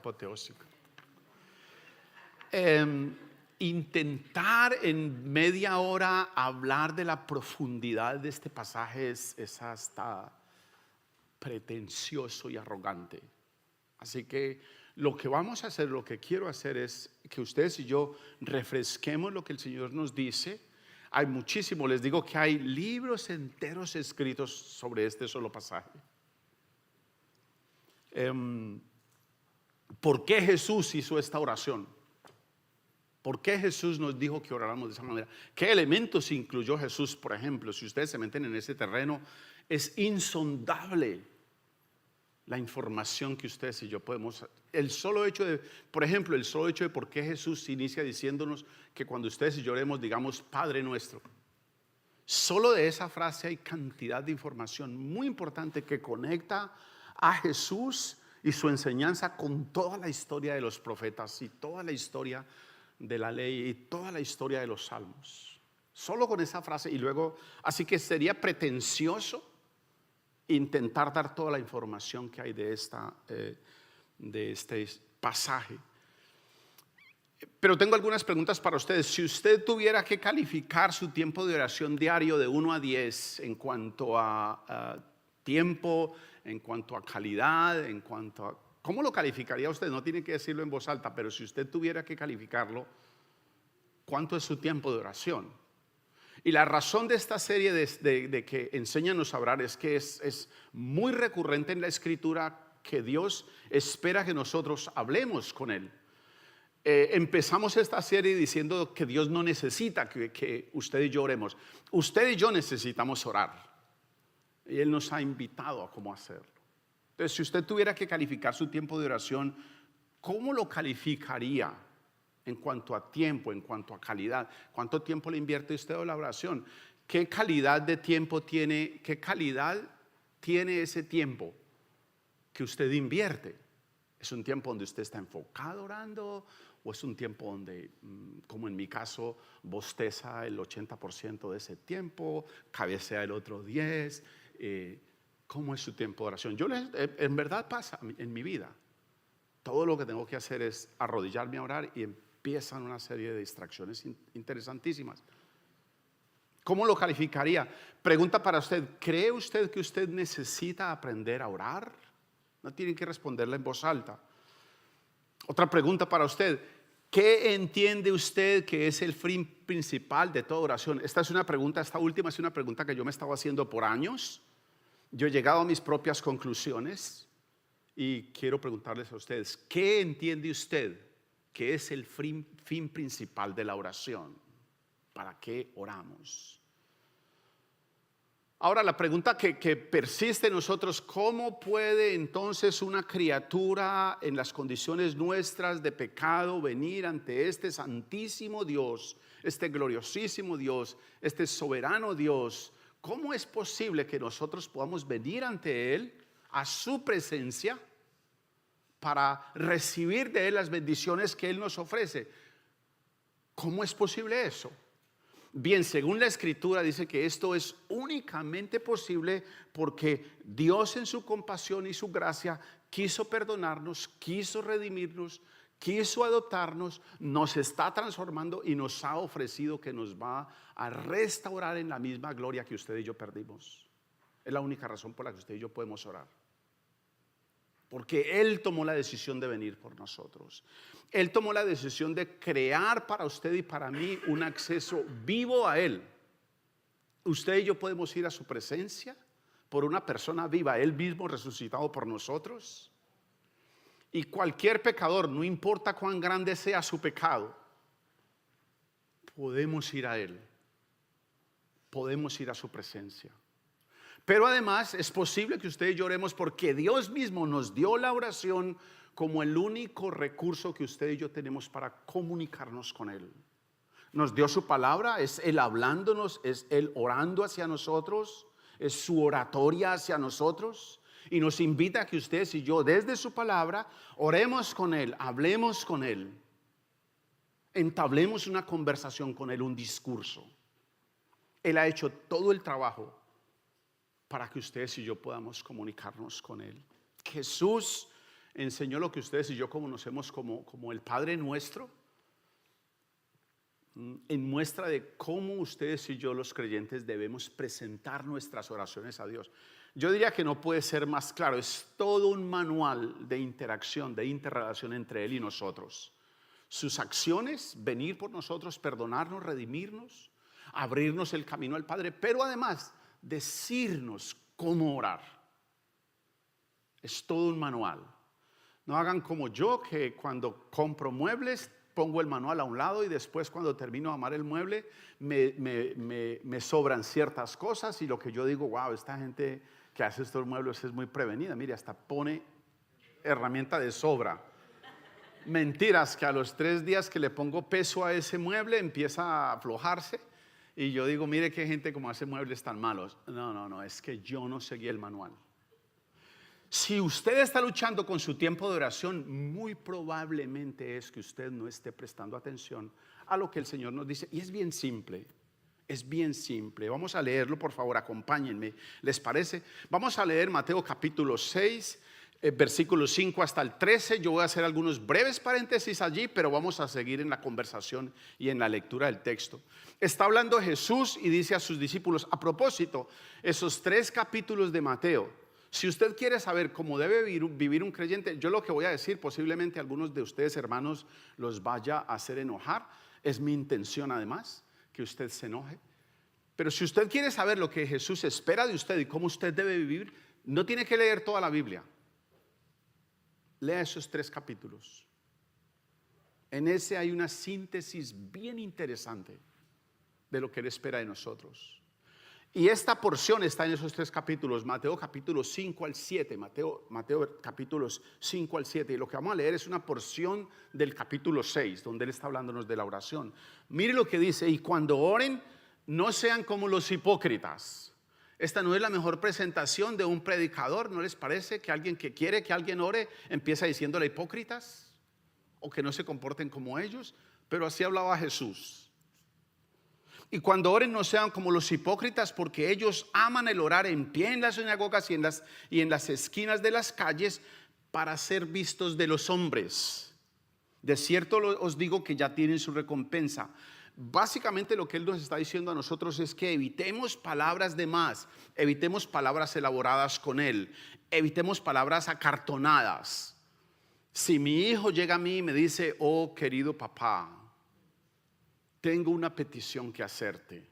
apoteósico. Intentar en media hora hablar de la profundidad de este pasaje es hasta pretencioso y arrogante. Así que lo que vamos a hacer, lo que quiero hacer es que ustedes y yo refresquemos lo que el Señor nos dice. Hay muchísimo, les digo que hay libros enteros escritos sobre este solo pasaje. ¿Por qué Jesús hizo esta oración? ¿Por qué Jesús nos dijo que oráramos de esa manera? ¿Qué elementos incluyó Jesús? Por ejemplo, si ustedes se meten en ese terreno, es insondable la información que ustedes y yo podemos. El solo hecho de, por ejemplo, el solo hecho de por qué Jesús inicia diciéndonos que cuando ustedes y yo oremos, digamos Padre nuestro. Solo de esa frase hay cantidad de información muy importante que conecta a Jesús y su enseñanza con toda la historia de los profetas y toda la historia de la ley y toda la historia de los salmos. Solo con esa frase. Y luego, así que sería pretencioso intentar dar toda la información que hay de este pasaje. Pero tengo algunas preguntas para ustedes. Si usted tuviera que calificar su tiempo de oración diario de 1 a 10 en cuanto a tiempo, en cuanto a calidad, en cuanto a... ¿Cómo lo calificaría usted? No tiene que decirlo en voz alta, pero si usted tuviera que calificarlo, ¿cuánto es su tiempo de oración? Y la razón de esta serie de que enséñanos a orar es que es muy recurrente en la Escritura que Dios espera que nosotros hablemos con Él. Empezamos esta serie diciendo que Dios no necesita que usted y yo oremos. Usted y yo necesitamos orar. Y Él nos ha invitado a cómo hacerlo. Entonces, si usted tuviera que calificar su tiempo de oración, ¿cómo lo calificaría? En cuanto a tiempo, en cuanto a calidad. ¿Cuánto tiempo le invierte usted a la oración? ¿Qué calidad de tiempo tiene? ¿Qué calidad tiene ese tiempo que usted invierte? ¿Es un tiempo donde usted está enfocado orando? ¿O es un tiempo donde, como en mi caso, bosteza el 80% de ese tiempo, cabecea el otro 10%? ¿Cómo es su tiempo de oración? En verdad pasa en mi vida. Todo lo que tengo que hacer es arrodillarme a orar y empiezan una serie de distracciones interesantísimas. ¿Cómo lo calificaría? Pregunta para usted: ¿cree usted que usted necesita aprender a orar? No tienen que responderla en voz alta. Otra pregunta para usted: ¿qué entiende usted que es el fin principal de toda oración? Esta última es una pregunta que yo me estaba haciendo por años. Yo he llegado a mis propias conclusiones y quiero preguntarles a ustedes: ¿qué entiende usted que es el fin principal de la oración? ¿Para qué oramos? Ahora, la pregunta que persiste en nosotros: ¿cómo puede entonces una criatura en las condiciones nuestras de pecado venir ante este santísimo Dios, este gloriosísimo Dios, este soberano Dios? ¿Cómo es posible que nosotros podamos venir ante Él, a su presencia, para recibir de Él las bendiciones que Él nos ofrece? ¿Cómo es posible eso? Bien, según la Escritura dice que esto es únicamente posible porque Dios, en su compasión y su gracia, quiso perdonarnos, quiso redimirnos, quiso adoptarnos, nos está transformando y nos ha ofrecido que nos va a restaurar en la misma gloria que usted y yo perdimos. Es la única razón por la que usted y yo podemos orar. Porque Él tomó la decisión de venir por nosotros. Él tomó la decisión de crear para usted y para mí un acceso vivo a Él. Usted y yo podemos ir a su presencia por una persona viva, Él mismo resucitado por nosotros. Y cualquier pecador, no importa cuán grande sea su pecado, podemos ir a Él. Podemos ir a su presencia. Pero además es posible que usted y yo oremos porque Dios mismo nos dio la oración como el único recurso que usted y yo tenemos para comunicarnos con Él. Nos dio su palabra, es Él hablándonos, es Él orando hacia nosotros, es su oratoria hacia nosotros. Y nos invita a que ustedes y yo, desde su palabra, oremos con Él, hablemos con Él, entablemos una conversación con Él, un discurso. Él ha hecho todo el trabajo para que ustedes y yo podamos comunicarnos con Él. Jesús enseñó lo que ustedes y yo conocemos como el Padre Nuestro, en muestra de cómo ustedes y yo los creyentes debemos presentar nuestras oraciones a Dios. Yo diría que no puede ser más claro, es todo un manual de interacción, de interrelación entre Él y nosotros. Sus acciones, venir por nosotros, perdonarnos, redimirnos, abrirnos el camino al Padre, pero además decirnos cómo orar. Es todo un manual. No hagan como yo, que cuando compro muebles pongo el manual a un lado y después cuando termino de armar el mueble me sobran ciertas cosas y lo que yo digo, wow, esta gente que hace estos muebles es muy prevenida. Mire, hasta pone herramienta de sobra. Mentiras, que a los 3 días que le pongo peso a ese mueble empieza a aflojarse y yo digo, mire qué gente como hace muebles tan malos. No, es que yo no seguí el manual. Si usted está luchando con su tiempo de oración, muy probablemente es que usted no esté prestando atención a lo que el Señor nos dice. Y es bien simple, es bien simple. Vamos a leerlo, por favor, acompáñenme. ¿Les parece? Vamos a leer Mateo capítulo 6, versículos 5 hasta el 13. Yo voy a hacer algunos breves paréntesis allí, pero vamos a seguir en la conversación y en la lectura del texto. Está hablando Jesús y dice a sus discípulos, a propósito, esos 3 capítulos de Mateo. Si usted quiere saber cómo debe vivir un creyente, yo lo que voy a decir, posiblemente algunos de ustedes, hermanos, los vaya a hacer enojar. Es mi intención, además, que usted se enoje. Pero si usted quiere saber lo que Jesús espera de usted y cómo usted debe vivir, no tiene que leer toda la Biblia. Lea esos 3 capítulos. En ese hay una síntesis bien interesante de lo que Él espera de nosotros. Y esta porción está en esos 3 capítulos, Mateo capítulos 5 al 7, Mateo capítulos 5 al 7. Y lo que vamos a leer es una porción del capítulo 6, donde Él está hablándonos de la oración. Mire lo que dice, y cuando oren, no sean como los hipócritas. Esta no es la mejor presentación de un predicador, ¿no les parece? Que alguien que quiere que alguien ore empieza diciéndole hipócritas o que no se comporten como ellos, pero así hablaba Jesús. Y cuando oren no sean como los hipócritas, porque ellos aman el orar en pie en las sinagogas y en las esquinas de las calles para ser vistos de los hombres. De cierto os digo que ya tienen su recompensa. Básicamente lo que Él nos está diciendo a nosotros es que evitemos palabras de más, evitemos palabras elaboradas con Él, evitemos palabras acartonadas. Si mi hijo llega a mí y me dice, oh querido papá, tengo una petición que hacerte,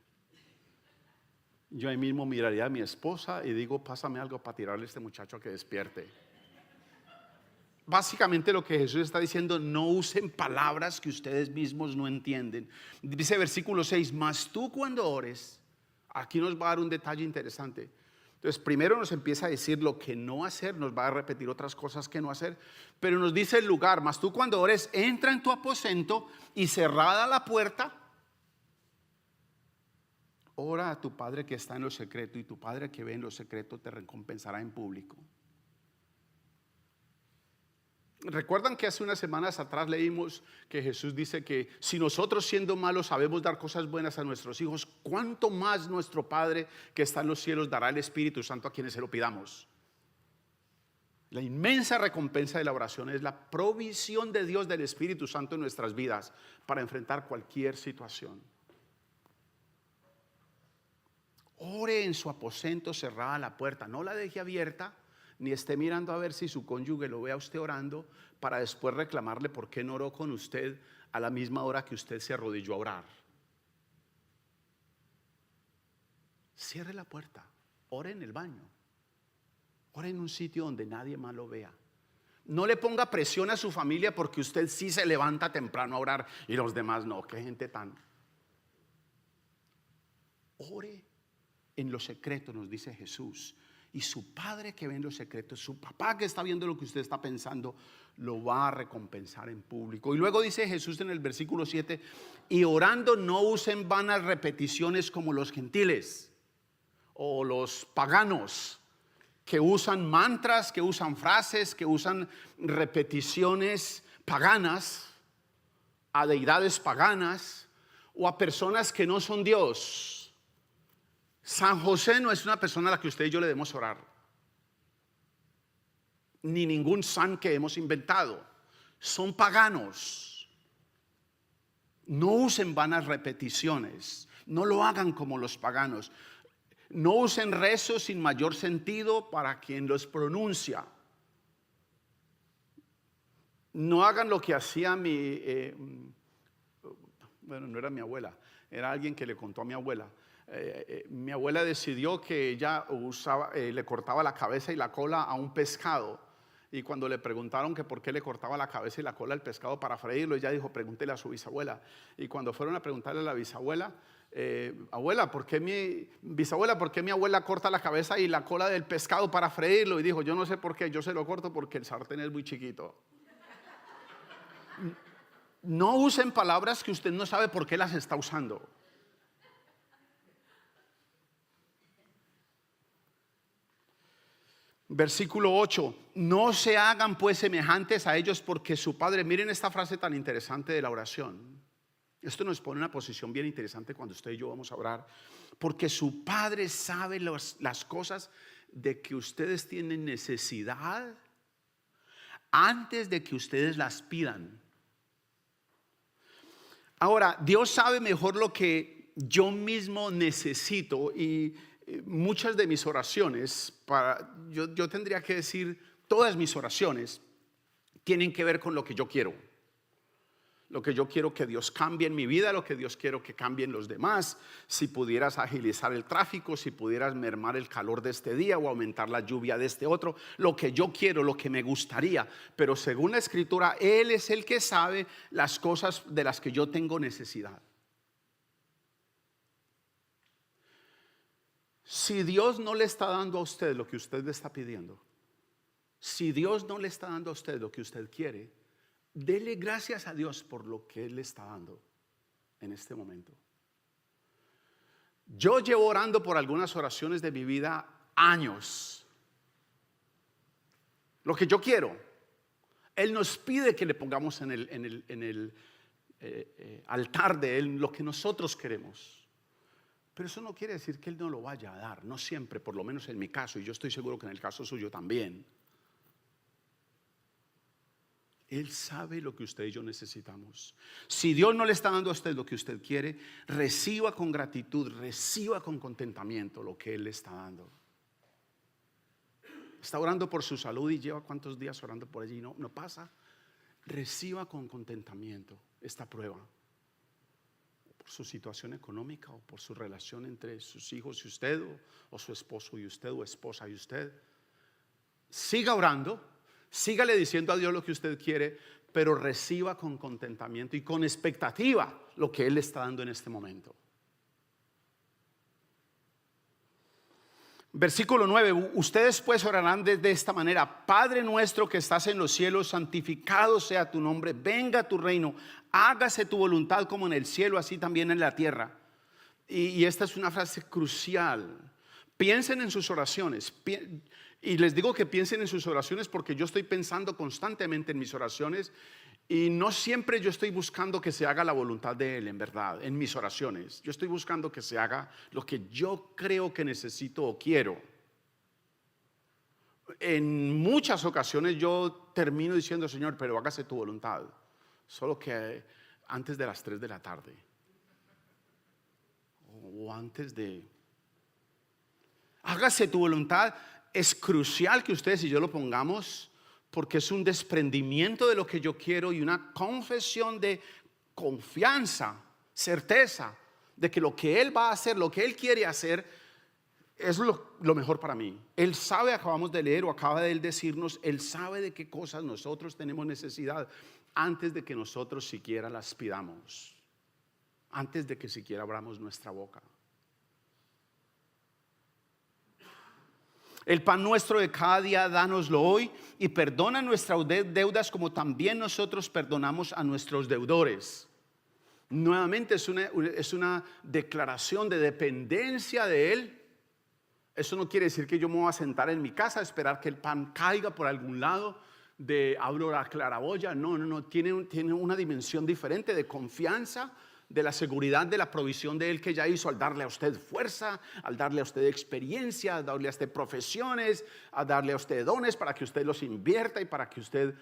yo ahí mismo miraría a mi esposa y digo, pásame algo para tirarle a este muchacho que despierte. Básicamente lo que Jesús está diciendo, no usen palabras que ustedes mismos no entienden. Dice versículo 6, mas tú cuando ores, aquí nos va a dar un detalle interesante. Entonces primero nos empieza a decir lo que no hacer, nos va a repetir otras cosas que no hacer, pero nos dice el lugar, mas tú cuando ores, entra en tu aposento y cerrada la puerta, ora a tu Padre que está en lo secreto, y tu Padre que ve en lo secreto te recompensará en público. ¿Recuerdan que hace unas semanas atrás leímos que Jesús dice que si nosotros siendo malos sabemos dar cosas buenas a nuestros hijos, cuánto más nuestro Padre que está en los cielos dará el Espíritu Santo a quienes se lo pidamos? La inmensa recompensa de la oración es la provisión de Dios del Espíritu Santo en nuestras vidas para enfrentar cualquier situación. Ore en su aposento, cerrada la puerta, no la deje abierta, ni esté mirando a ver si su cónyuge lo ve a usted orando para después reclamarle por qué no oró con usted a la misma hora que usted se arrodilló a orar. Cierre la puerta, ore en el baño, ore en un sitio donde nadie más lo vea. No le ponga presión a su familia porque usted sí se levanta temprano a orar y los demás no. Qué gente tan. Ore en lo secreto, nos dice Jesús. Y su Padre que ve en los secretos, su papá que está viendo lo que usted está pensando, lo va a recompensar en público. Y luego dice Jesús en el versículo 7, y orando no usen vanas repeticiones como los gentiles o los paganos, que usan mantras, que usan frases, que usan repeticiones paganas a deidades paganas o a personas que no son Dios. San José no es una persona a la que usted y yo le debemos orar. ni ningún san que hemos inventado. Son paganos. No usen vanas repeticiones. No lo hagan como los paganos. No usen rezos sin mayor sentido para quien los pronuncia. No hagan lo que hacía bueno, no era mi abuela, era alguien que le contó a mi abuela. Mi abuela decidió que ella le cortaba la cabeza y la cola a un pescado. Y cuando le preguntaron que por qué le cortaba la cabeza y la cola al pescado para freírlo, ella dijo, pregúntele a su bisabuela. Y cuando fueron a preguntarle a la bisabuela, bisabuela, ¿por qué mi abuela corta la cabeza y la cola del pescado para freírlo? Y dijo, yo no sé por qué, yo se lo corto porque el sartén es muy chiquito. No usen palabras que usted no sabe por qué las está usando. Versículo 8, no se hagan pues semejantes a ellos porque su Padre, miren esta frase tan interesante de la oración. Esto nos pone en una posición bien interesante cuando usted y yo vamos a orar. Porque su Padre sabe las cosas de que ustedes tienen necesidad antes de que ustedes las pidan. Ahora, Dios sabe mejor lo que yo mismo necesito y muchas de mis oraciones, yo tendría que decir, todas mis oraciones tienen que ver con lo que yo quiero. Lo que yo quiero que Dios cambie en mi vida, lo que Dios quiero que cambie en los demás. Si pudieras agilizar el tráfico, si pudieras mermar el calor de este día o aumentar la lluvia de este otro. Lo que yo quiero, lo que me gustaría. Pero según la Escritura, Él es el que sabe las cosas de las que yo tengo necesidad. Si Dios no le está dando a usted lo que usted le está pidiendo, si Dios no le está dando a usted lo que usted quiere, dele gracias a Dios por lo que Él le está dando en este momento. Yo llevo orando por algunas oraciones de mi vida años. Lo que yo quiero, Él nos pide que le pongamos en el altar de Él lo que nosotros queremos. Pero eso no quiere decir que Él no lo vaya a dar, no siempre, por lo menos en mi caso, y yo estoy seguro que en el caso suyo también. Él sabe lo que usted y yo necesitamos. Si Dios no le está dando a usted lo que usted quiere, reciba con gratitud, reciba con contentamiento lo que Él le está dando. Está orando por su salud y lleva cuántos días orando por allí, no pasa. Reciba con contentamiento esta prueba. Por su situación económica o por su relación entre sus hijos y usted, o su esposo y usted, o esposa y usted. Siga orando. Sígale diciendo a Dios lo que usted quiere, pero reciba con contentamiento y con expectativa lo que Él le está dando en este momento. Versículo 9, ustedes pues orarán de esta manera: Padre nuestro que estás en los cielos, santificado sea tu nombre, venga tu reino, hágase tu voluntad como en el cielo, así también en la tierra. Y esta es una frase crucial. Piensen en sus oraciones. Y les digo que piensen en sus oraciones porque yo estoy pensando constantemente en mis oraciones y no siempre yo estoy buscando que se haga la voluntad de Él, en verdad, en mis oraciones. Yo estoy buscando que se haga lo que yo creo que necesito o quiero. En muchas ocasiones yo termino diciendo: Señor, pero hágase tu voluntad, solo que antes de las 3 de la tarde o antes de... Hágase tu voluntad. Es crucial que ustedes y yo lo pongamos porque es un desprendimiento de lo que yo quiero y una confesión de confianza, certeza de que lo que Él va a hacer, lo que Él quiere hacer es lo mejor para mí. Él sabe, acabamos de leer o acaba de Él decirnos, Él sabe de qué cosas nosotros tenemos necesidad antes de que nosotros siquiera las pidamos, antes de que siquiera abramos nuestra boca. El pan nuestro de cada día, dánoslo hoy, y perdona nuestras deudas como también nosotros perdonamos a nuestros deudores. Nuevamente es una declaración de dependencia de Él. Eso no quiere decir que yo me voy a sentar en mi casa a esperar que el pan caiga por algún lado, abro la claraboya. No, tiene una dimensión diferente de confianza, de la seguridad de la provisión de Él que ya hizo, al darle a usted fuerza, al darle a usted experiencia, a darle a usted profesiones, a darle a usted dones para que usted los invierta y para que usted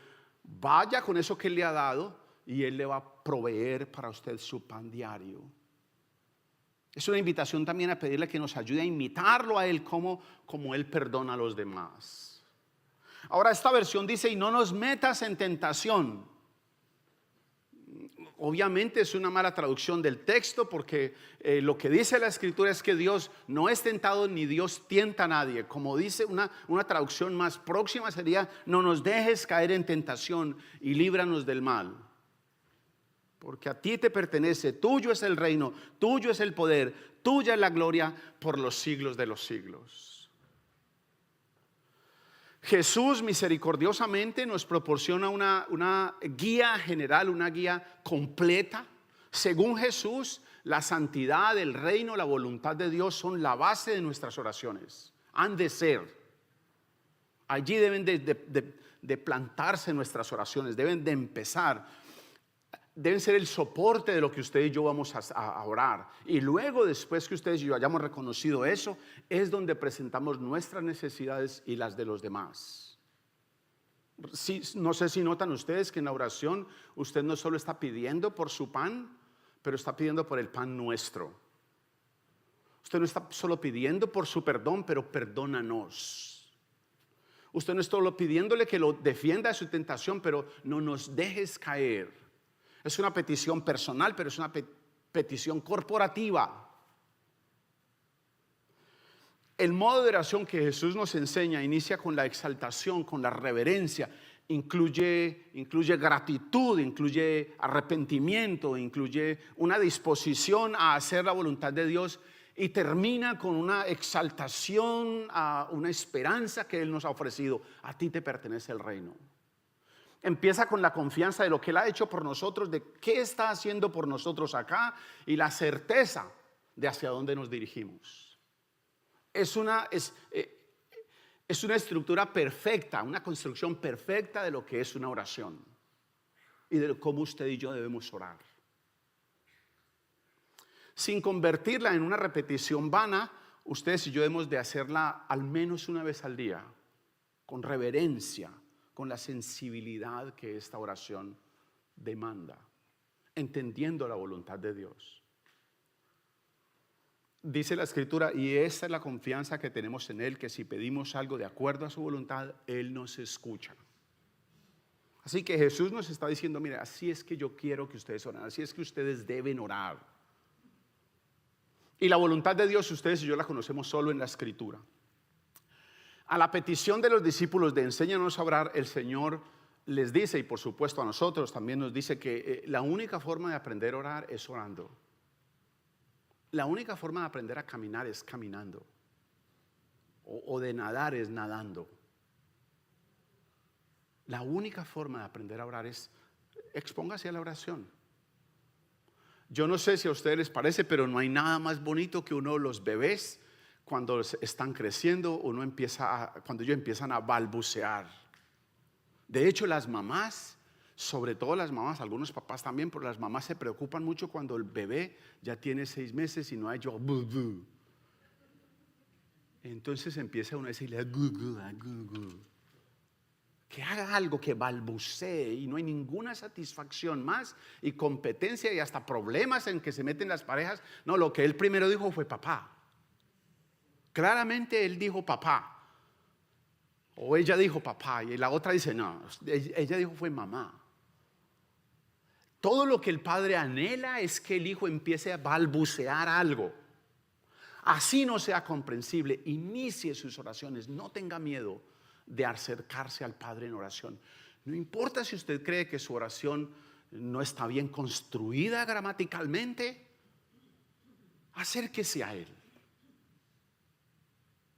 vaya con eso que Él le ha dado y Él le va a proveer para usted su pan diario. Es una invitación también a pedirle que nos ayude a imitarlo a Él como Él perdona a los demás. Ahora esta versión dice: y no nos metas en tentación. Obviamente es una mala traducción del texto, porque lo que dice la Escritura es que Dios no es tentado ni Dios tienta a nadie. Como dice una traducción más próxima sería: no nos dejes caer en tentación y líbranos del mal. Porque a ti te pertenece, tuyo es el reino, tuyo es el poder, tuya es la gloria por los siglos de los siglos. Jesús misericordiosamente nos proporciona una guía general, una guía completa. Según Jesús, la santidad, el reino, la voluntad de Dios son la base de nuestras oraciones. Han de ser. Allí deben de plantarse nuestras oraciones, deben de empezar. Deben ser el soporte de lo que usted y yo vamos a orar. Y luego, después que ustedes y yo hayamos reconocido eso, es donde presentamos nuestras necesidades y las de los demás. Sí, no sé si notan ustedes que en la oración usted no solo está pidiendo por su pan, pero está pidiendo por el pan nuestro. Usted no está solo pidiendo por su perdón, pero perdónanos. Usted no está solo pidiéndole que lo defienda de su tentación, pero no nos dejes caer. Es una petición personal, pero es una petición corporativa. El modo de oración que Jesús nos enseña inicia con la exaltación, con la reverencia. Incluye gratitud, incluye arrepentimiento, incluye una disposición a hacer la voluntad de Dios, y termina con una exaltación a una esperanza que Él nos ha ofrecido. A ti te pertenece el reino. Empieza con la confianza de lo que Él ha hecho por nosotros, de qué está haciendo por nosotros acá, y la certeza de hacia dónde nos dirigimos. Es una estructura perfecta, una construcción perfecta de lo que es una oración y de cómo usted y yo debemos orar. Sin convertirla en una repetición vana, ustedes y yo debemos de hacerla al menos una vez al día, con reverencia, con la sensibilidad que esta oración demanda, entendiendo la voluntad de Dios. Dice la Escritura, y esta es la confianza que tenemos en Él, que si pedimos algo de acuerdo a su voluntad, Él nos escucha. Así que Jesús nos está diciendo: mire, así es que yo quiero que ustedes oren, así es que ustedes deben orar. Y la voluntad de Dios, ustedes y yo la conocemos solo en la Escritura. A la petición de los discípulos de enséñanos a orar, el Señor les dice, y por supuesto a nosotros también nos dice, que la única forma de aprender a orar es orando. La única forma de aprender a caminar es caminando, o de nadar es nadando. La única forma de aprender a orar es expóngase a la oración. Yo no sé si a ustedes les parece, pero no hay nada más bonito que los bebés, cuando están creciendo, cuando ellos empiezan a balbucear. De hecho, las mamás, sobre todo las mamás, algunos papás también, pero las mamás se preocupan mucho cuando el bebé ya tiene 6 meses y no ha hecho bu, bu. Entonces empieza uno a decirle gu, gu, gu, gu. Que haga algo, que balbucee, y no hay ninguna satisfacción más, y competencia y hasta problemas en que se meten las parejas. No, lo que él primero dijo fue papá. Claramente él dijo papá, o ella dijo papá, y la otra dice no, ella dijo fue mamá. Todo lo que el padre anhela es que el hijo empiece a balbucear algo. Así no sea comprensible, inicie sus oraciones, no tenga miedo de acercarse al Padre en oración. No importa si usted cree que su oración no está bien construida gramaticalmente, acérquese a Él.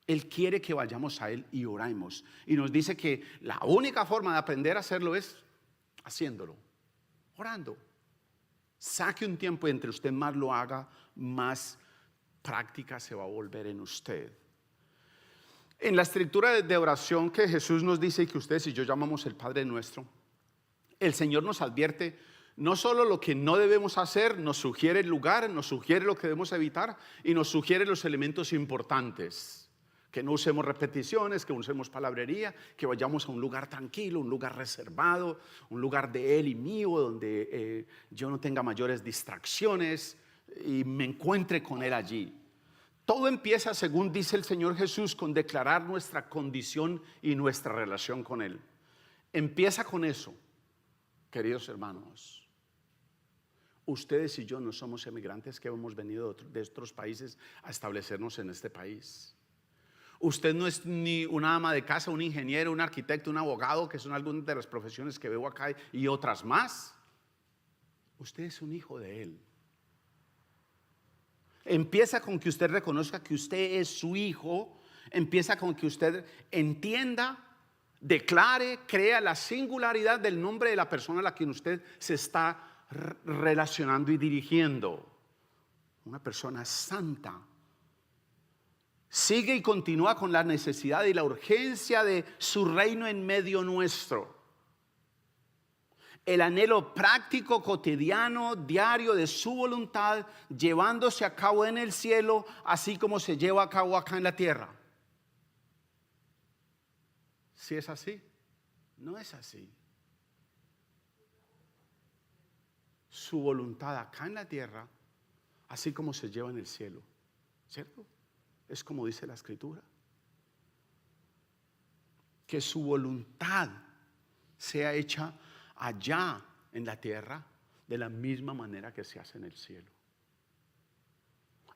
Él quiere que vayamos a Él y oremos. Y nos dice que la única forma de aprender a hacerlo es haciéndolo, orando. Saque un tiempo, y entre usted más lo haga, más práctica se va a volver en usted. En la escritura de oración que Jesús nos dice y que ustedes y yo llamamos el Padre Nuestro, el Señor nos advierte No solo lo que no debemos hacer, nos sugiere el lugar, nos sugiere lo que debemos evitar y nos sugiere los elementos importantes. Que no usemos repeticiones, que usemos palabrería, que vayamos a un lugar tranquilo, un lugar reservado, un lugar de él y mío, donde yo no tenga mayores distracciones y me encuentre con él allí. Todo empieza, según dice el Señor Jesús, con declarar nuestra condición y nuestra relación con él. Empieza con eso, queridos hermanos. Ustedes y yo no somos emigrantes que hemos venido de otros países a establecernos en este país. Usted no es ni una ama de casa, un ingeniero, un arquitecto, un abogado, que son algunas de las profesiones que veo acá y otras más. Usted es un hijo de Él. Empieza con que usted reconozca que usted es su hijo. Empieza con que usted entienda, declare, crea la singularidad del nombre de la persona a la que usted se está relacionando y dirigiendo. Una persona santa. Sigue y continúa con la necesidad y la urgencia de su reino en medio nuestro. El anhelo práctico, cotidiano, diario de su voluntad, llevándose a cabo en el cielo, así como se lleva a cabo acá en la tierra. Si es así, no es así. Su voluntad acá en la tierra, así como se lleva en el cielo, ¿cierto? Es como dice la Escritura. Que su voluntad sea hecha allá en la tierra de la misma manera que se hace en el cielo.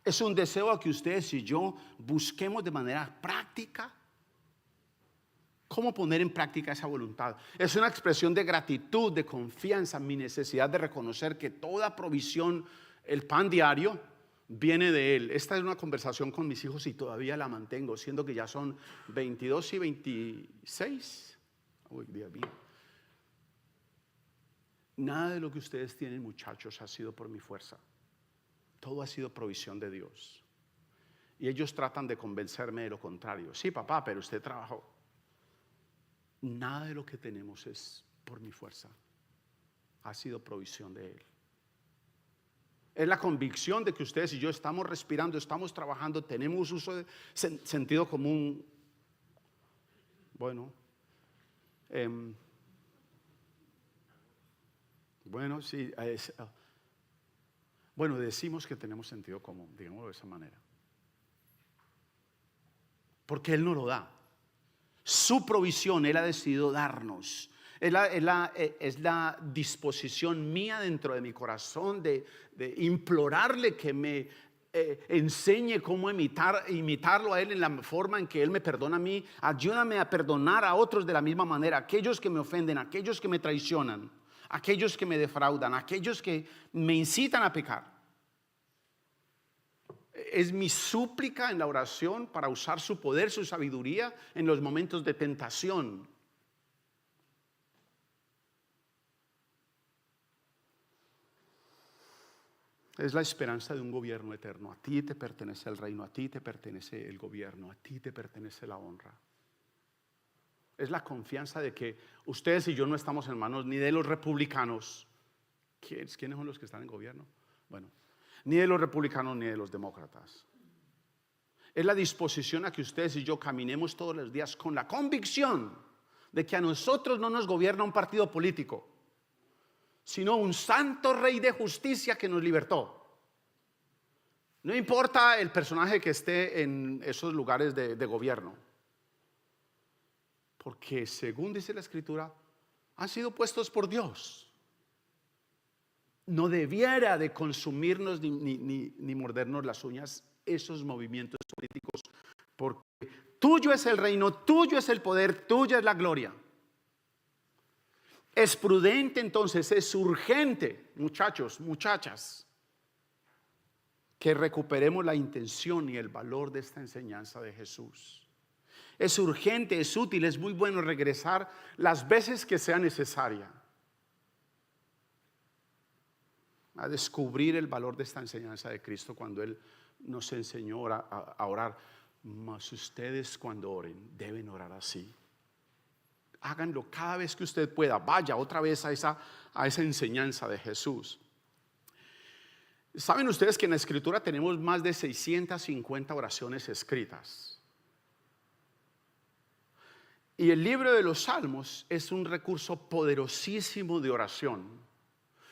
Es un deseo a que ustedes y yo busquemos de manera práctica cómo poner en práctica esa voluntad. Es una expresión de gratitud, de confianza en mi necesidad de reconocer que toda provisión, el pan diario, viene de Él. Esta es una conversación con mis hijos y todavía la mantengo, siendo que ya son 22 y 26. Uy, Dios mío. Nada de lo que ustedes tienen, muchachos, ha sido por mi fuerza. Todo ha sido provisión de Dios. Y ellos tratan de convencerme de lo contrario. Sí, papá, pero usted trabajó. Nada de lo que tenemos es por mi fuerza. Ha sido provisión de Él. Es la convicción de que ustedes y yo estamos respirando, estamos trabajando, tenemos uso de sentido común. Bueno, sí, bueno, decimos que tenemos sentido común, digámoslo de esa manera. Porque Él nos lo da. Su provisión Él ha decidido darnos. Es la disposición mía dentro de mi corazón de implorarle que me enseñe cómo imitarlo a Él en la forma en que Él me perdona a mí. Ayúdame a perdonar a otros de la misma manera, aquellos que me ofenden, aquellos que me traicionan, aquellos que me defraudan, aquellos que me incitan a pecar. Es mi súplica en la oración para usar su poder, su sabiduría en los momentos de tentación. Es la esperanza de un gobierno eterno. A ti te pertenece el reino, a ti te pertenece el gobierno, a ti te pertenece la honra. Es la confianza de que ustedes y yo no estamos en manos ni de los republicanos. ¿Quiénes son los que están en gobierno? Bueno, ni de los republicanos ni de los demócratas. Es la disposición a que ustedes y yo caminemos todos los días con la convicción de que a nosotros no nos gobierna un partido político, sino un santo rey de justicia que nos libertó. No importa el personaje que esté en esos lugares de gobierno, porque según dice la Escritura, han sido puestos por Dios. No debiera de consumirnos ni mordernos las uñas esos movimientos políticos, porque tuyo es el reino, tuyo es el poder, tuya es la gloria. Es prudente entonces, es urgente, muchachos, muchachas, que recuperemos la intención y el valor de esta enseñanza de Jesús. Es urgente, es útil, es muy bueno regresar las veces que sea necesaria a descubrir el valor de esta enseñanza de Cristo cuando Él nos enseñó a orar. Mas ustedes cuando oren deben orar así: Háganlo cada vez que usted pueda. Vaya otra vez a esa enseñanza de Jesús. ¿Saben ustedes que en la Escritura tenemos más de 650 oraciones escritas? Y el libro de los Salmos es un recurso poderosísimo de oración.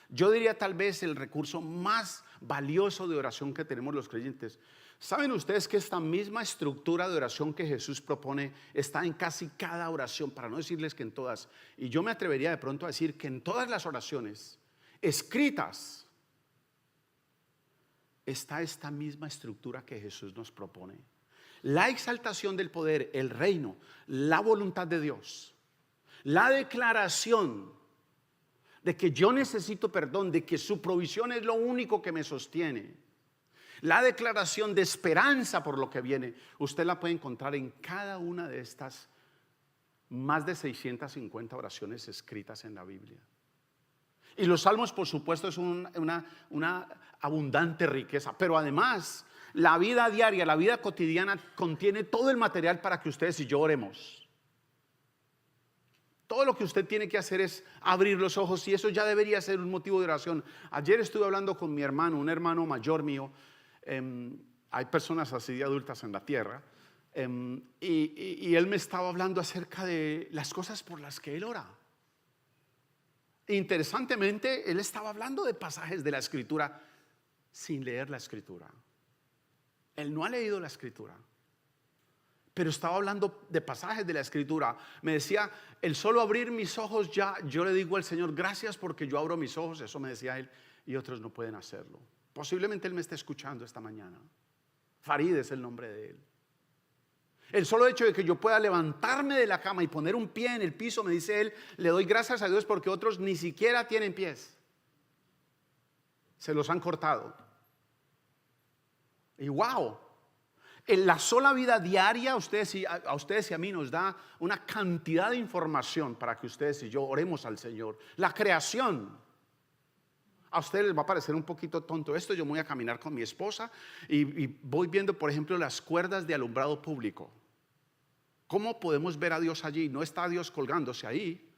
Yo diría tal vez el recurso más valioso de oración que tenemos los creyentes. ¿Saben ustedes que esta misma estructura de oración que Jesús propone está en casi cada oración? Para no decirles que en todas. Y yo me atrevería de pronto a decir que en todas las oraciones escritas está esta misma estructura que Jesús nos propone. La exaltación del poder, el reino, la voluntad de Dios, la declaración de que yo necesito perdón, de que su provisión es lo único que me sostiene, la declaración de esperanza por lo que viene. Usted la puede encontrar en cada una de estas más de 650 oraciones escritas en la Biblia. Y los salmos, por supuesto, es una abundante riqueza, pero además la vida diaria, la vida cotidiana contiene todo el material para que ustedes y yo oremos. Todo lo que usted tiene que hacer es abrir los ojos, y eso ya debería ser un motivo de oración. Ayer estuve hablando con mi hermano, un hermano mayor mío. Hay personas así de adultas en la tierra, y él me estaba hablando acerca de las cosas por las que él ora. Interesantemente, él estaba hablando de pasajes de la Escritura sin leer la Escritura. Él no ha leído la Escritura, pero estaba hablando de pasajes de la Escritura. Me decía, el solo abrir mis ojos ya, yo le digo al Señor, gracias porque yo abro mis ojos. Eso me decía él, y otros no pueden hacerlo. Posiblemente él me esté escuchando esta mañana. Farid es el nombre de él. El solo hecho de que yo pueda levantarme de la cama y poner un pie en el piso, me dice él, le doy gracias a Dios porque otros ni siquiera tienen pies. Se los han cortado. Y wow, en la sola vida diaria a ustedes y a mí nos da una cantidad de información para que ustedes y yo oremos al Señor. La creación. A ustedes les va a parecer un poquito tonto esto. Yo voy a caminar con mi esposa y voy viendo, por ejemplo, las cuerdas de alumbrado público. ¿Cómo podemos ver a Dios allí? No está Dios colgándose ahí,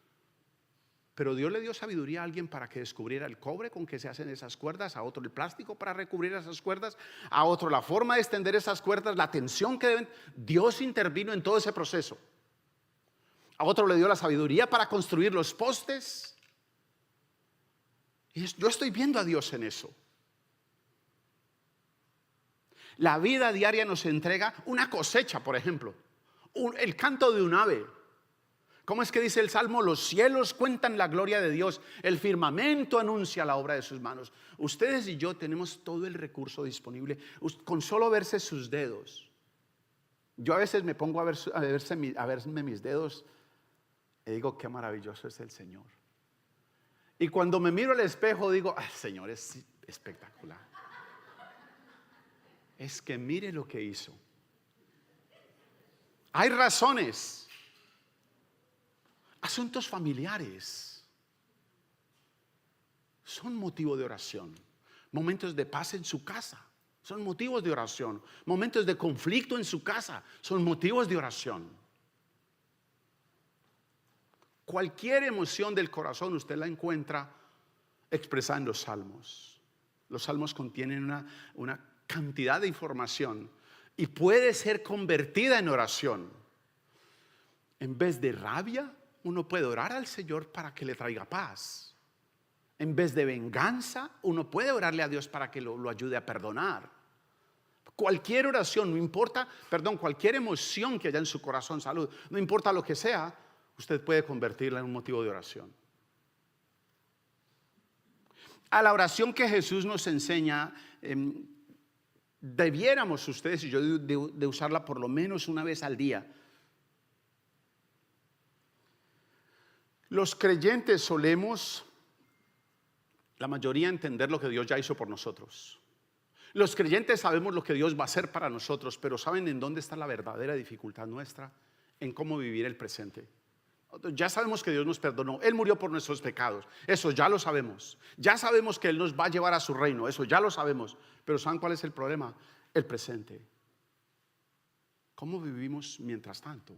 pero Dios le dio sabiduría a alguien para que descubriera el cobre con que se hacen esas cuerdas, a otro el plástico para recubrir esas cuerdas, a otro la forma de extender esas cuerdas, la tensión que deben. Dios intervino en todo ese proceso. A otro le dio la sabiduría para construir los postes. Y yo estoy viendo a Dios en eso. La vida diaria nos entrega una cosecha, por ejemplo, el canto de un ave. ¿Cómo es que dice el Salmo? Los cielos cuentan la gloria de Dios, el firmamento anuncia la obra de sus manos. Ustedes y yo tenemos todo el recurso disponible con solo verse sus dedos. Yo a veces me pongo a verme mis dedos y digo, qué maravilloso es el Señor. Y cuando me miro al espejo digo, el Señor es espectacular. Es que mire lo que hizo. Hay razones. Asuntos familiares son motivo de oración. Momentos de paz en su casa son motivos de oración. Momentos de conflicto en su casa son motivos de oración. Cualquier emoción del corazón usted la encuentra expresada en los salmos. Los salmos contienen una cantidad de información y puede ser convertida en oración. En vez de rabia, uno puede orar al Señor para que le traiga paz. En vez de venganza, uno puede orarle a Dios para que lo ayude a perdonar. Cualquier oración, no importa, cualquier emoción que haya en su corazón, salud, no importa lo que sea, usted puede convertirla en un motivo de oración. A la oración que Jesús nos enseña, debiéramos ustedes y yo de usarla por lo menos una vez al día. Los creyentes solemos, la mayoría, entender lo que Dios ya hizo por nosotros. Los creyentes sabemos lo que Dios va a hacer para nosotros, pero ¿saben en dónde está la verdadera dificultad nuestra? En cómo vivir el presente. Ya sabemos que Dios nos perdonó, Él murió por nuestros pecados, eso ya lo sabemos. Ya sabemos que Él nos va a llevar a su reino, eso ya lo sabemos. Pero ¿saben cuál es el problema? El presente. ¿Cómo vivimos mientras tanto?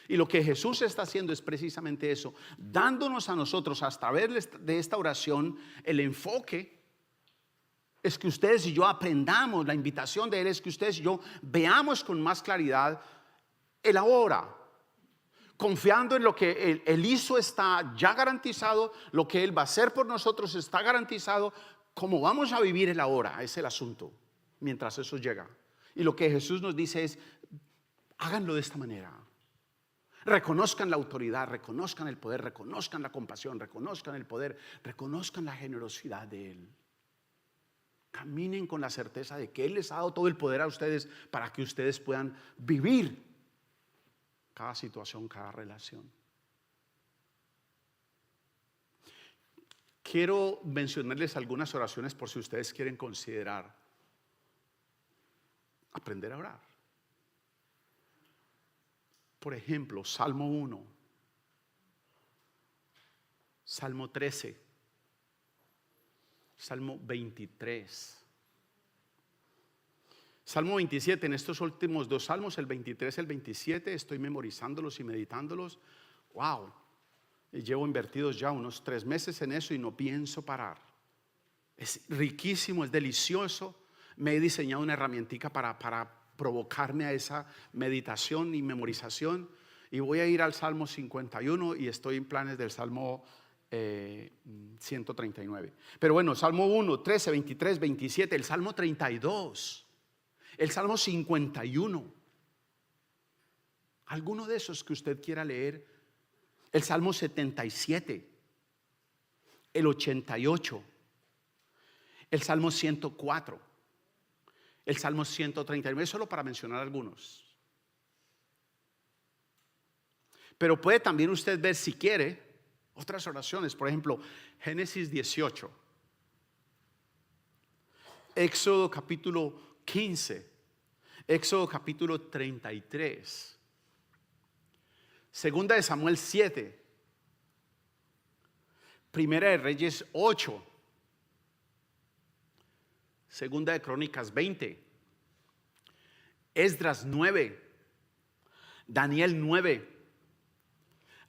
Y lo que Jesús está haciendo es precisamente eso, dándonos a nosotros a través de esta oración el enfoque. Es que ustedes y yo aprendamos, la invitación de Él es que ustedes y yo veamos con más claridad el ahora, confiando en lo que Él hizo está ya garantizado, lo que Él va a hacer por nosotros está garantizado. Cómo vamos a vivir el ahora es el asunto mientras eso llega. Y lo que Jesús nos dice es: háganlo de esta manera. Reconozcan la autoridad, reconozcan el poder, reconozcan la compasión, reconozcan el poder, reconozcan la generosidad de Él. Caminen con la certeza de que Él les ha dado todo el poder a ustedes para que ustedes puedan vivir cada situación, cada relación. Quiero mencionarles algunas oraciones por si ustedes quieren considerar aprender a orar. Por ejemplo, Salmo 1, Salmo 13, Salmo 23, Salmo 27. En estos últimos dos salmos, el 23 y el 27, estoy memorizándolos y meditándolos. Wow, llevo invertidos ya unos 3 meses en eso y no pienso parar. Es riquísimo, es delicioso. Me he diseñado una herramientica para provocarme a esa meditación y memorización. Y voy a ir al Salmo 51 y estoy en planes del Salmo 139. Pero bueno, Salmo 1, 13, 23, 27, el Salmo 32, el Salmo 51. Alguno de esos que usted quiera leer. El Salmo 77, el 88, el Salmo 104, el Salmo 139, solo para mencionar algunos. Pero puede también usted ver, si quiere, otras oraciones. Por ejemplo, Génesis 18, Éxodo capítulo 15, Éxodo capítulo 33, Segunda de Samuel 7, Primera de Reyes 8, Segunda de Crónicas 20, Esdras 9, Daniel 9,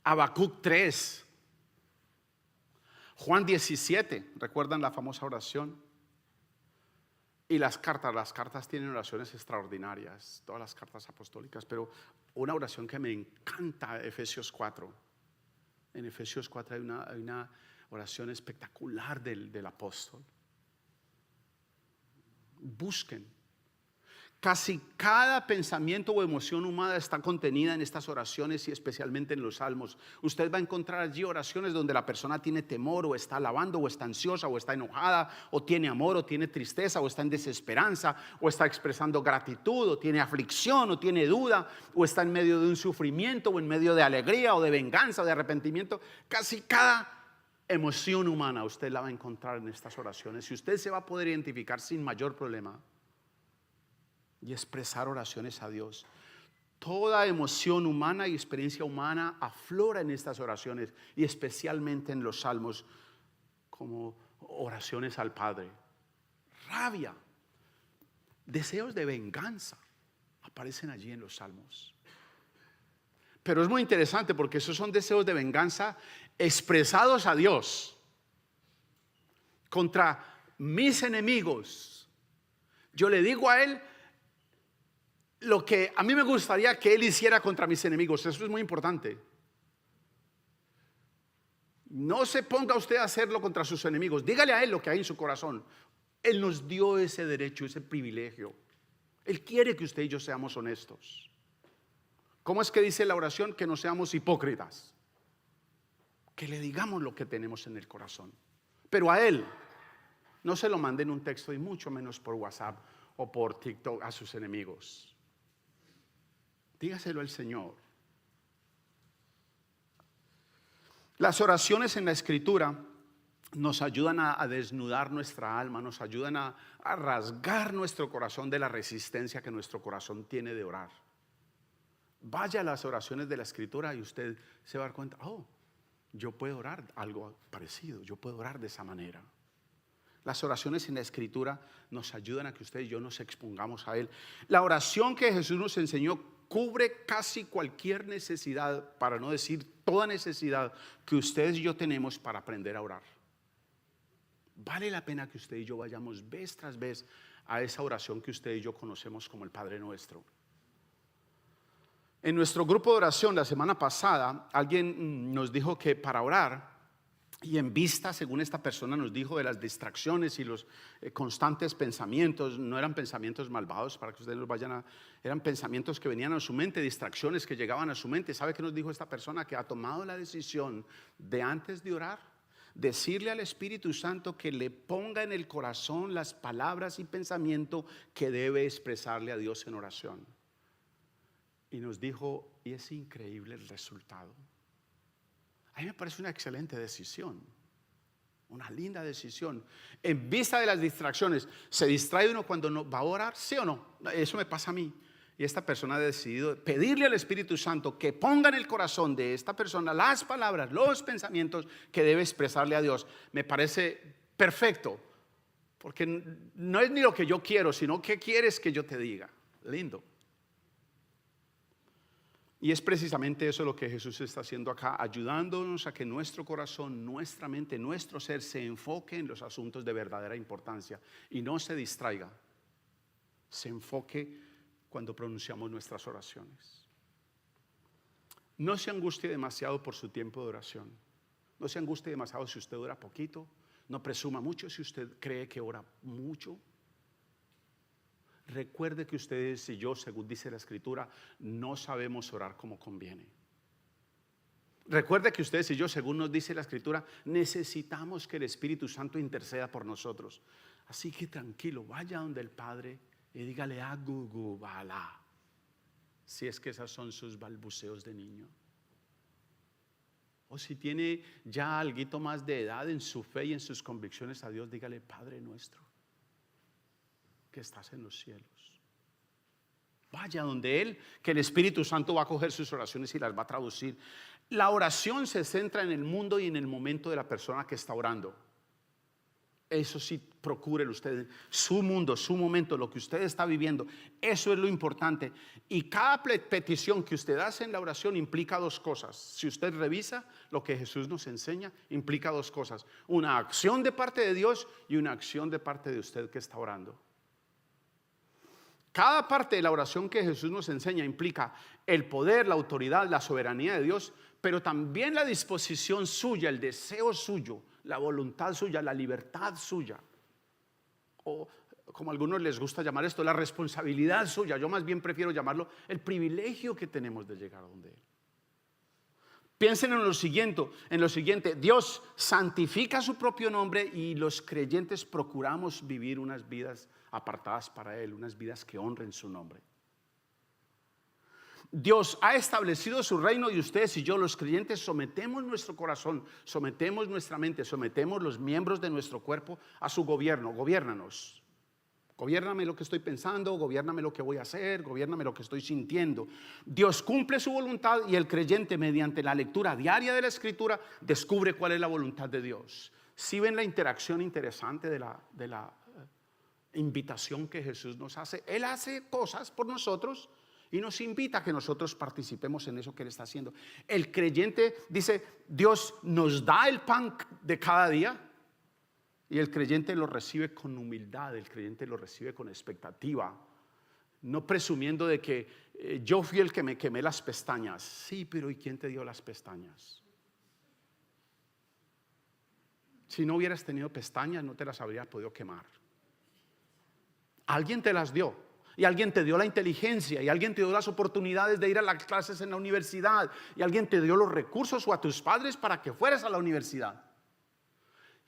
Habacuc 3, Juan 17. ¿Recuerdan la famosa oración? Y las cartas tienen oraciones extraordinarias, todas las cartas apostólicas, pero una oración que me encanta, Efesios 4. En Efesios 4 hay una oración espectacular del apóstol. Busquen. Casi cada pensamiento o emoción humana está contenida en estas oraciones y especialmente en los salmos. Usted va a encontrar allí oraciones donde la persona tiene temor, o está alabando, o está ansiosa, o está enojada, o tiene amor, o tiene tristeza, o está en desesperanza, o está expresando gratitud, o tiene aflicción, o tiene duda, o está en medio de un sufrimiento, o en medio de alegría, o de venganza, o de arrepentimiento. Casi cada emoción humana usted la va a encontrar en estas oraciones, y usted se va a poder identificar sin mayor problema y expresar oraciones a Dios. Toda emoción humana y experiencia humana aflora en estas oraciones, y especialmente en los salmos, como oraciones al Padre. Rabia, deseos de venganza aparecen allí en los salmos. Pero es muy interesante porque esos son deseos de venganza expresados a Dios contra mis enemigos. Yo le digo a Él lo que a mí me gustaría que Él hiciera contra mis enemigos. Eso es muy importante. No se ponga usted a hacerlo contra sus enemigos. Dígale a Él lo que hay en su corazón. Él nos dio ese derecho, ese privilegio. Él quiere que usted y yo seamos honestos. ¿Cómo es que dice la oración? Que no seamos hipócritas, que le digamos lo que tenemos en el corazón. Pero a Él no se lo mande en un texto, y mucho menos por WhatsApp o por TikTok a sus enemigos. Dígaselo al Señor. Las oraciones en la Escritura nos ayudan a desnudar nuestra alma, nos ayudan a rasgar nuestro corazón de la resistencia que nuestro corazón tiene de orar. Vaya a las oraciones de la Escritura y usted se va a dar cuenta: oh, yo puedo orar algo parecido, yo puedo orar de esa manera. Las oraciones en la Escritura nos ayudan a que usted y yo nos expongamos a Él. La oración que Jesús nos enseñó cubre casi cualquier necesidad, para no decir toda necesidad que ustedes y yo tenemos para aprender a orar. Vale la pena que usted y yo vayamos vez tras vez a esa oración que usted y yo conocemos como el Padre Nuestro. En nuestro grupo de oración la semana pasada, alguien nos dijo que para orar, y en vista, según esta persona nos dijo, de las distracciones y los constantes pensamientos, no eran pensamientos malvados para que ustedes los vayan a, eran pensamientos que venían a su mente, distracciones que llegaban a su mente. ¿Sabe qué nos dijo esta persona? Que ha tomado la decisión de, antes de orar, decirle al Espíritu Santo que le ponga en el corazón las palabras y pensamiento que debe expresarle a Dios en oración. Y nos dijo, y es increíble el resultado. A mí me parece una excelente decisión, una linda decisión. En vista de las distracciones, ¿se distrae uno cuando no va a orar? ¿Sí o no? Eso me pasa a mí. Y esta persona ha decidido pedirle al Espíritu Santo que ponga en el corazón de esta persona las palabras, los pensamientos que debe expresarle a Dios. Me parece perfecto, porque no es ni lo que yo quiero, sino qué quieres que yo te diga. Lindo. Y es precisamente eso lo que Jesús está haciendo acá, ayudándonos a que nuestro corazón, nuestra mente, nuestro ser se enfoque en los asuntos de verdadera importancia y no se distraiga. Se enfoque cuando pronunciamos nuestras oraciones. No se angustie demasiado por su tiempo de oración. No se angustie demasiado si usted ora poquito. No presuma mucho si usted cree que ora mucho. Recuerde que ustedes y yo, según dice la Escritura, no sabemos orar como conviene. Recuerde que ustedes y yo, según nos dice la Escritura, necesitamos que el Espíritu Santo interceda por nosotros. Así que tranquilo, vaya donde el Padre y dígale a Gugu Bala, si es que esos son sus balbuceos de niño. O si tiene ya algo más de edad en su fe y en sus convicciones a Dios, dígale: Padre nuestro que estás en los cielos. Vaya donde Él, que el Espíritu Santo va a coger sus oraciones y las va a traducir. La oración se centra en el mundo y en el momento de la persona que está orando. Eso sí, procúrelo usted, su mundo, su momento, lo que usted está viviendo. Eso es lo importante. Y cada petición que usted hace en la oración implica dos cosas. Si usted revisa lo que Jesús nos enseña, implica dos cosas: una acción de parte de Dios y una acción de parte de usted que está orando. Cada parte de la oración que Jesús nos enseña implica el poder, la autoridad, la soberanía de Dios, pero también la disposición suya, el deseo suyo, la voluntad suya, la libertad suya. O como a algunos les gusta llamar esto, la responsabilidad suya. Yo más bien prefiero llamarlo el privilegio que tenemos de llegar a donde Él. Piensen en lo siguiente: Dios santifica su propio nombre y los creyentes procuramos vivir unas vidas apartadas para Él, unas vidas que honren su nombre. Dios ha establecido su reino y ustedes y yo, los creyentes, sometemos nuestro corazón, sometemos nuestra mente, sometemos los miembros de nuestro cuerpo a su gobierno. Gobiérnanos. Gobiérname lo que estoy pensando, gobiérname lo que voy a hacer, gobiérname lo que estoy sintiendo. Dios cumple su voluntad y el creyente, mediante la lectura diaria de la Escritura, descubre cuál es la voluntad de Dios. ¿Sí ven la interacción interesante de la invitación que Jesús nos hace? Él hace cosas por nosotros y nos invita a que nosotros participemos en eso que Él está haciendo. El creyente dice: Dios nos da el pan de cada día. Y el creyente lo recibe con humildad, el creyente lo recibe con expectativa, no presumiendo de que yo fui el que me quemé las pestañas. Sí, pero ¿y quién te dio las pestañas? Si no hubieras tenido pestañas, no te las habría podido quemar. Alguien te las dio, y alguien te dio la inteligencia, y alguien te dio las oportunidades de ir a las clases en la universidad, y alguien te dio los recursos, o a tus padres, para que fueras a la universidad.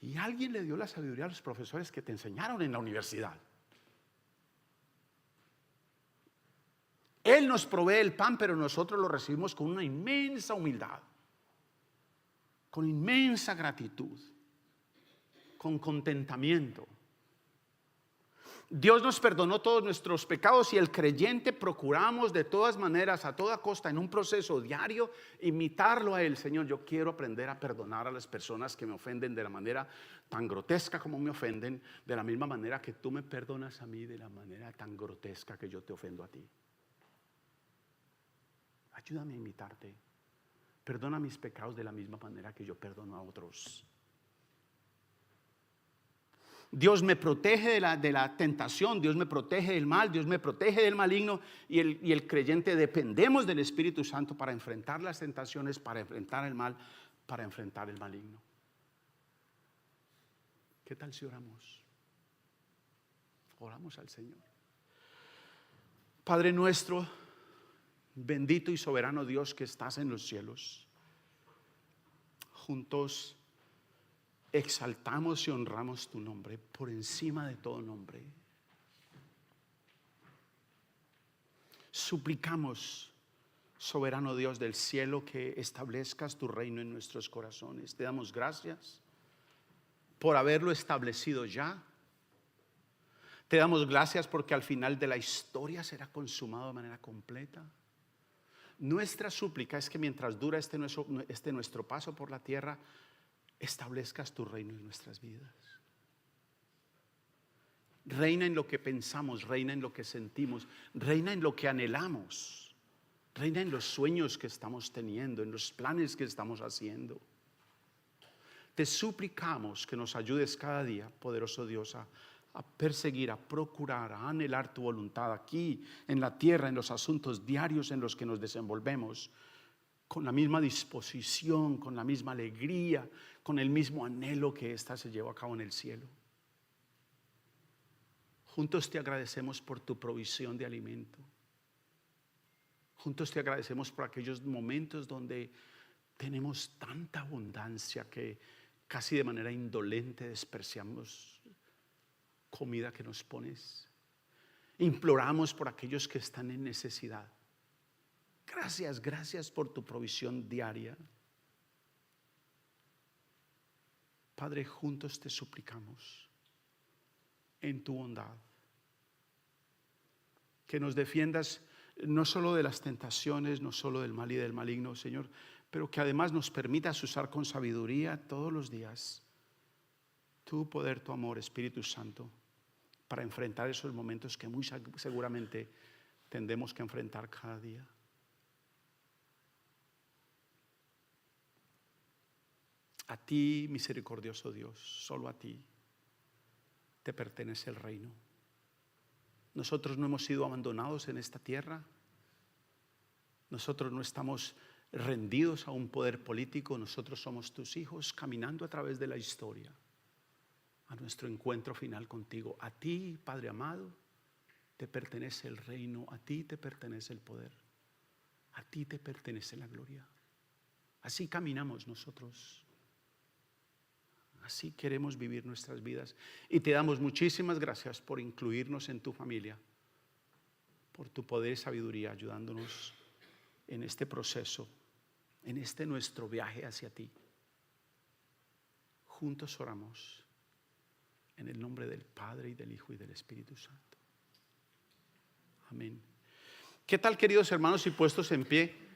Y alguien le dio la sabiduría a los profesores que te enseñaron en la universidad. Él nos provee el pan, pero nosotros lo recibimos con una inmensa humildad, con inmensa gratitud, con contentamiento. Dios nos perdonó todos nuestros pecados y el creyente procuramos de todas maneras, a toda costa, en un proceso diario, imitarlo a Él. Señor, yo quiero aprender a perdonar a las personas que me ofenden de la manera tan grotesca como me ofenden, de la misma manera que tú me perdonas a mí, de la manera tan grotesca que yo te ofendo a ti. Ayúdame a imitarte. Perdona mis pecados de la misma manera que yo perdono a otros. Dios me protege de la tentación, Dios me protege del mal, Dios me protege del maligno, y el creyente dependemos del Espíritu Santo para enfrentar las tentaciones, para enfrentar el mal, para enfrentar el maligno. ¿Qué tal si oramos? Oramos al Señor. Padre nuestro, bendito y soberano Dios que estás en los cielos, juntos exaltamos y honramos tu nombre por encima de todo nombre. Suplicamos, soberano Dios del cielo, que establezcas tu reino en nuestros corazones. Te damos gracias por haberlo establecido ya. Te damos gracias porque al final de la historia será consumado de manera completa. Nuestra súplica es que mientras dura este nuestro paso por la tierra, establezcas tu reino en nuestras vidas. Reina en lo que pensamos, reina en lo que sentimos, reina en lo que anhelamos, reina en los sueños que estamos teniendo, en los planes que estamos haciendo. Te suplicamos que nos ayudes cada día, poderoso Dios, a perseguir, a procurar, a anhelar tu voluntad aquí en la tierra, en los asuntos diarios en los que nos desenvolvemos, con la misma disposición, con la misma alegría, con el mismo anhelo que ésta se lleva a cabo en el cielo. Juntos te agradecemos por tu provisión de alimento. Juntos te agradecemos por aquellos momentos donde tenemos tanta abundancia que casi de manera indolente despreciamos comida que nos pones. Imploramos por aquellos que están en necesidad. Gracias, gracias por tu provisión diaria. Padre, juntos te suplicamos en tu bondad que nos defiendas no solo de las tentaciones, no solo del mal y del maligno, Señor, pero que además nos permitas usar con sabiduría todos los días tu poder, tu amor, Espíritu Santo, para enfrentar esos momentos que muy seguramente tendremos que enfrentar cada día. A ti, misericordioso Dios, solo a ti te pertenece el reino. Nosotros no hemos sido abandonados en esta tierra. Nosotros no estamos rendidos a un poder político. Nosotros somos tus hijos caminando a través de la historia a nuestro encuentro final contigo. A ti, Padre amado, te pertenece el reino. A ti te pertenece el poder. A ti te pertenece la gloria. Así caminamos nosotros. Así queremos vivir nuestras vidas. Y te damos muchísimas gracias por incluirnos en tu familia, por tu poder y sabiduría, ayudándonos en este proceso, en este nuestro viaje hacia ti. Juntos oramos en el nombre del Padre y del Hijo y del Espíritu Santo. Amén. ¿Qué tal, queridos hermanos, y puestos en pie?